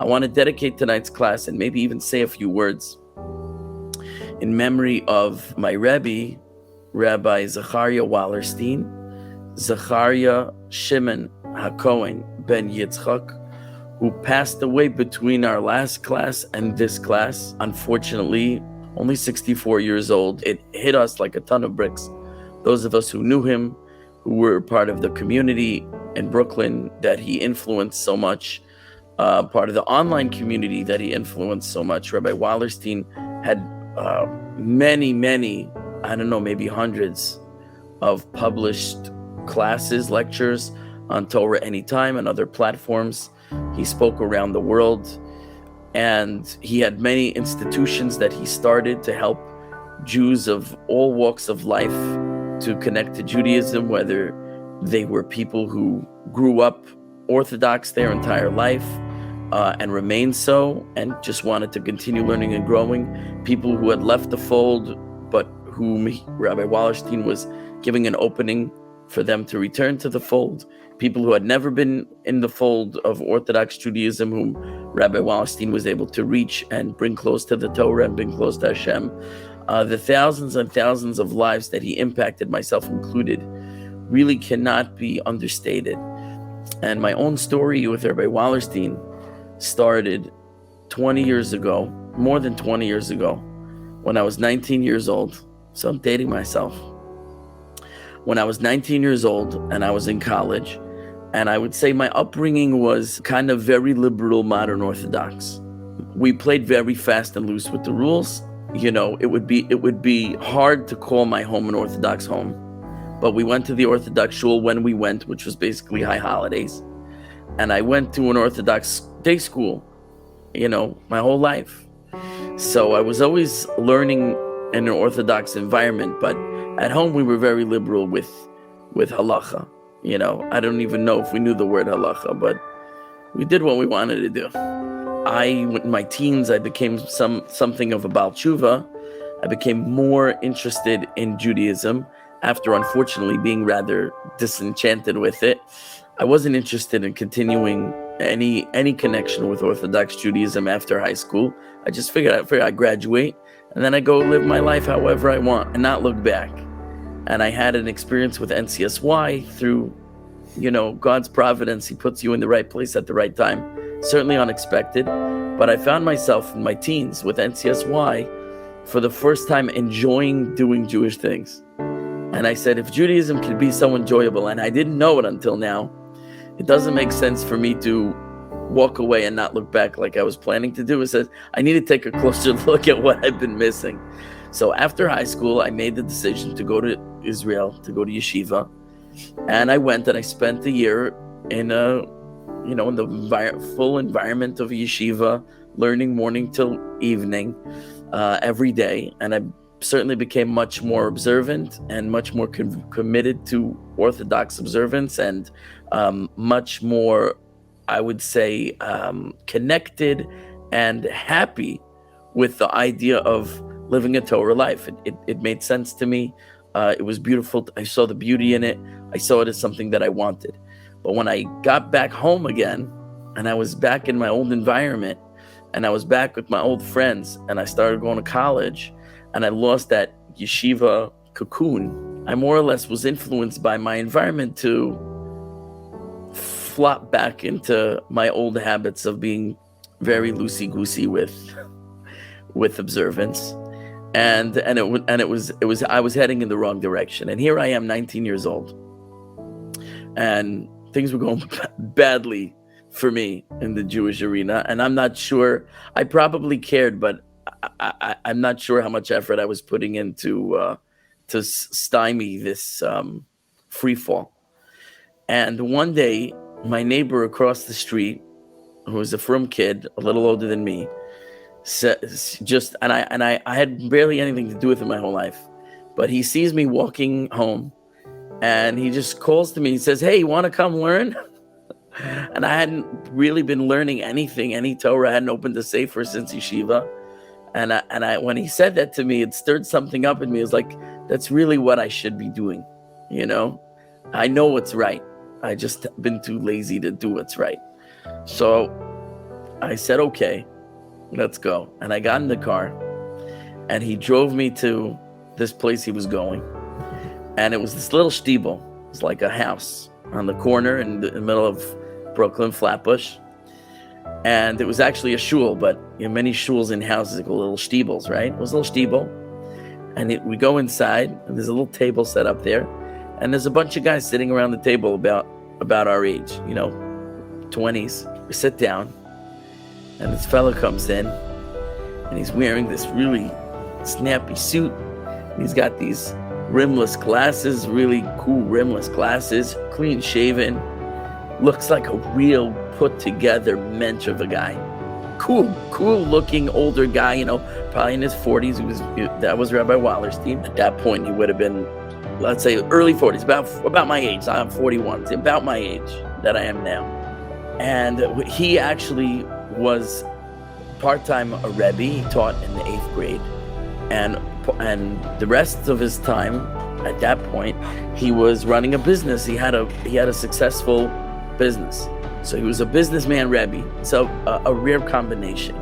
I want to dedicate tonight's class and maybe even say a few words in memory of my Rebbe, Rabbi Zechariah Wallerstein, Zechariah Shimon, haKohen ben Yitzchok, who passed away between our last class and this class. Unfortunately, only 64 years old. It hit us like a ton of bricks. Those of us who knew him, who were part of the community in Brooklyn that he influenced so much, part of the online community that he influenced so much. Rabbi Wallerstein had many, I don't know, maybe hundreds of published classes, lectures on Torah Anytime and other platforms. He spoke around the world, and he had many institutions that he started to help Jews of all walks of life to connect to Judaism, whether they were people who grew up Orthodox their entire life and remained so, and just wanted to continue learning and growing, people who had left the fold, but whom Rabbi Wallerstein was giving an opening for them to return to the fold, people who had never been in the fold of Orthodox Judaism, whom Rabbi Wallerstein was able to reach and bring close to the Torah and bring close to Hashem. The thousands and thousands of lives that he impacted, myself included, really cannot be understated. And my own story with Rabbi Wallerstein started 20 years ago, more than 20 years ago, when I was 19 years old. So I'm dating myself. When I was 19 years old and I was in college, and I would say my upbringing was kind of very liberal, modern Orthodox. We played very fast and loose with the rules. You know, it would be hard to call my home an Orthodox home. But we went to the Orthodox shul when we went, which was basically high holidays. And I went to an Orthodox day school, you know, my whole life. So I was always learning in an Orthodox environment, but at home we were very liberal with halacha. You know, I don't even know if we knew the word halacha, but we did what we wanted to do. In my teens, I became something of a Baal Tshuva. I became more interested in Judaism after, unfortunately, being rather disenchanted with it. I wasn't interested in continuing any connection with Orthodox Judaism after high school. I just figured I'd graduate, and then I go live my life however I want and not look back. And I had an experience with NCSY through, you know, God's providence. He puts you in the right place at the right time. Certainly unexpected, but I found myself in my teens with NCSY for the first time enjoying doing Jewish things. And I said, if Judaism can be so enjoyable, and I didn't know it until now, it doesn't make sense for me to walk away and not look back like I was planning to do. It says, I need to take a closer look at what I've been missing. So after high school, I made the decision to go to Israel, to go to yeshiva. And I went and I spent a year in the full environment of a yeshiva, learning morning till evening, every day. And I certainly became much more observant and much more committed to Orthodox observance, and much more, I would say, connected and happy with the idea of living a Torah life. It made sense to me. It was beautiful. I saw the beauty in it. I saw it as something that I wanted. But when I got back home again, and I was back in my old environment, and I was back with my old friends, and I started going to college, and I lost that yeshiva cocoon, I more or less was influenced by my environment to flop back into my old habits of being very loosey-goosey with observance. And it was I was heading in the wrong direction. And here I am, 19 years old, and things were going badly for me in the Jewish arena. And I'm not sure, I probably cared, but I'm not sure how much effort I was putting into to stymie this free fall. And one day, my neighbor across the street, who was a frum kid, a little older than me, I had barely anything to do with him my whole life, but he sees me walking home, and he just calls to me. He says, "Hey, you want to come learn?" And I hadn't really been learning anything, any Torah. I hadn't opened a sefer since yeshiva. And I, when he said that to me, it stirred something up in me. It was like, that's really what I should be doing. You know, I know what's right. I just been too lazy to do what's right. So I said, okay, let's go. And I got in the car, and he drove me to this place he was going. And it was this little shtiebel. It was like a house on the corner in the middle of Brooklyn, Flatbush. And it was actually a shul, but many shuls in houses are called little shtiebels, right? It was a little shtiebel. And we go inside, and there's a little table set up there. And there's a bunch of guys sitting around the table about our age, 20s. We sit down, and this fellow comes in, and he's wearing this really snappy suit. And he's got these rimless glasses, really cool rimless glasses, clean shaven. Looks like a real put together mensch of a guy. Cool looking older guy, probably in his 40s. That was Rabbi Wallerstein. At that point, he would have been, let's say, early 40s, about my age. I'm 41, it's about my age that I am now. And he actually was part-time a Rebbe. He taught in the 8th grade. And the rest of his time, at that point, he was running a business. He had a successful business. So he was a businessman Rebbe. So a rare combination.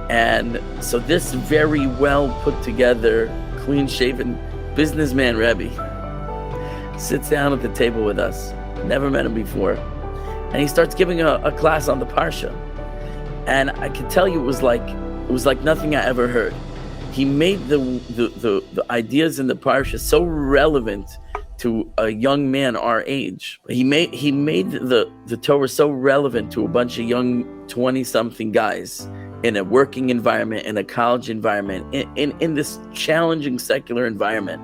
And so this very well put together, clean-shaven businessman Rebbe sits down at the table with us. Never met him before. And he starts giving a class on the Parsha. And I can tell you it was like nothing I ever heard. He made the ideas in the Parsha so relevant to a young man our age. He made the Torah so relevant to a bunch of young 20-something guys in a working environment, in a college environment, in this challenging secular environment.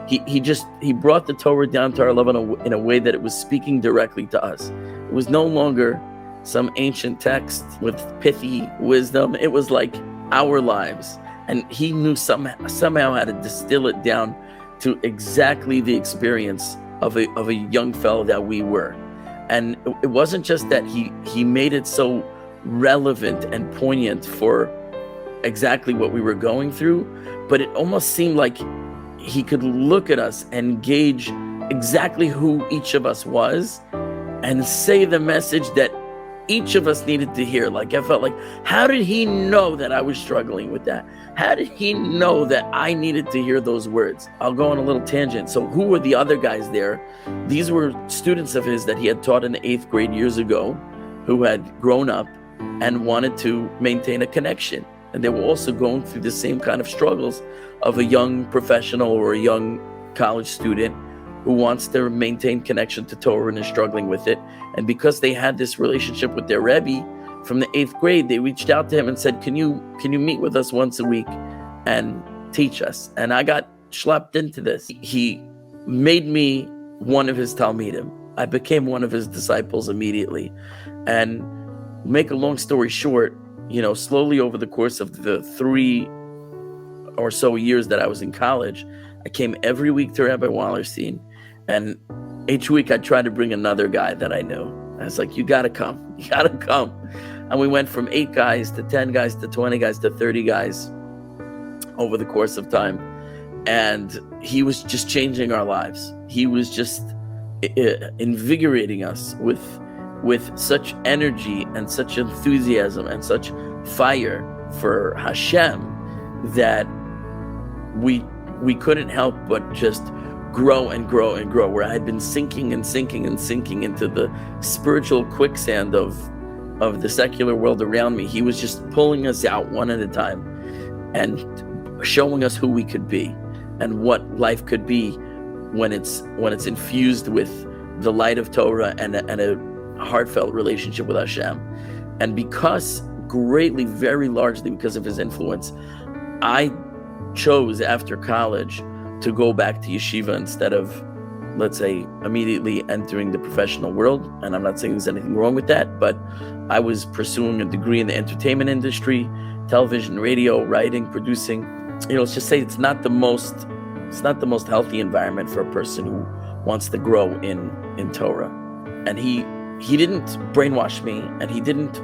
He brought the Torah down to our level in a way that it was speaking directly to us. It was no longer some ancient text with pithy wisdom. It was like our lives. And he knew somehow how to distill it down to exactly the experience of a young fellow that we were. And it wasn't just that he made it so relevant and poignant for exactly what we were going through, but it almost seemed like he could look at us and gauge exactly who each of us was and say the message that each of us needed to hear. Like, I felt like, how did he know that I was struggling with that? How did he know that I needed to hear those words? I'll go on a little tangent. So who were the other guys there? These were students of his that he had taught in the 8th grade years ago, who had grown up and wanted to maintain a connection. And they were also going through the same kind of struggles of a young professional or a young college student who wants to maintain connection to Torah and is struggling with it. And because they had this relationship with their Rebbe from the 8th grade, they reached out to him and said, can you meet with us once a week and teach us? And I got schlepped into this. He made me one of his Talmidim. I became one of his disciples immediately. And make a long story short, slowly over the course of the 3 or so years that I was in college, I came every week to Rabbi Wallerstein. And each week I tried to bring another guy that I knew. I was like, you gotta come. And we went from 8 guys to 10 guys to 20 guys to 30 guys over the course of time. And he was just changing our lives. He was just invigorating us with such energy and such enthusiasm and such fire for Hashem that we couldn't help but just grow and grow and grow. Where I had been sinking into the spiritual quicksand of the secular world around me, he was just pulling us out one at a time and showing us who we could be and what life could be when it's infused with the light of Torah and a heartfelt relationship with Hashem. And because very largely because of his influence, I chose after college to go back to yeshiva instead of, let's say, immediately entering the professional world. And I'm not saying there's anything wrong with that, but I was pursuing a degree in the entertainment industry, television, radio, writing, producing. Let's just say it's not the most healthy environment for a person who wants to grow in Torah. And he didn't brainwash me, and he didn't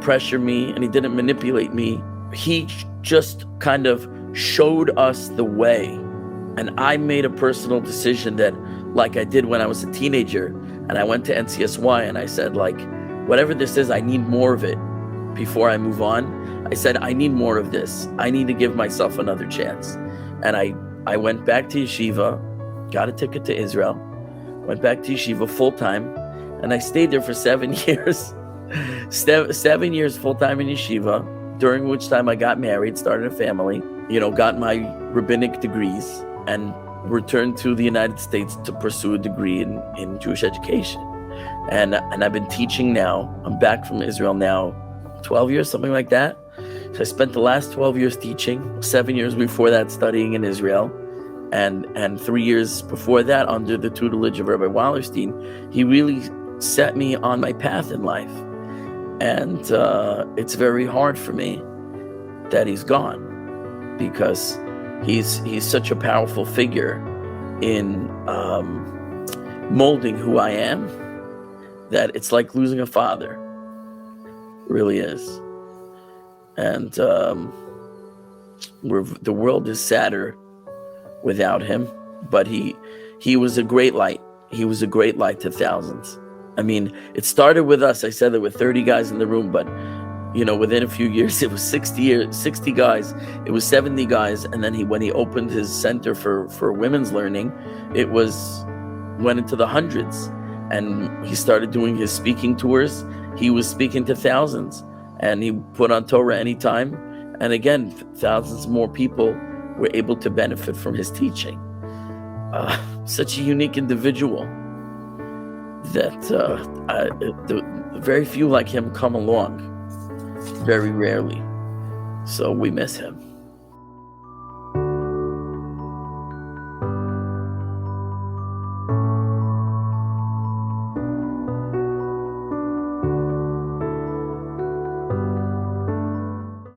pressure me, and he didn't manipulate me. He just kind of showed us the way. And I made a personal decision that, like I did when I was a teenager, and I went to NCSY and I said, like, whatever this is, I need more of it, before I move on, I said, I need more of this. I need to give myself another chance. And I went back to yeshiva, got a ticket to Israel, went back to yeshiva full-time, and I stayed there for 7 years. 7 years full-time in yeshiva, during which time I got married, started a family, got my rabbinic degrees, and returned to the United States to pursue a degree in Jewish education. And I've been teaching now. I'm back from Israel now, 12 years, something like that. So I spent the last 12 years teaching, 7 years before that studying in Israel, and 3 years before that under the tutelage of Rabbi Wallerstein. He really set me on my path in life. And it's very hard for me that he's gone, because he's such a powerful figure in molding who I am, that it's like losing a father. It really is. And the world is sadder without him, but he was a great light. He was a great light to thousands. I mean, it started with us. I said there were 30 guys in the room, but within a few years, it was 60 guys. It was 70 guys. And then when he opened his center for women's learning, it went into the hundreds. And he started doing his speaking tours. He was speaking to thousands, and he put on Torah anytime. And again, thousands more people were able to benefit from his teaching. Such a unique individual that very few like him come along, very rarely. So we miss him.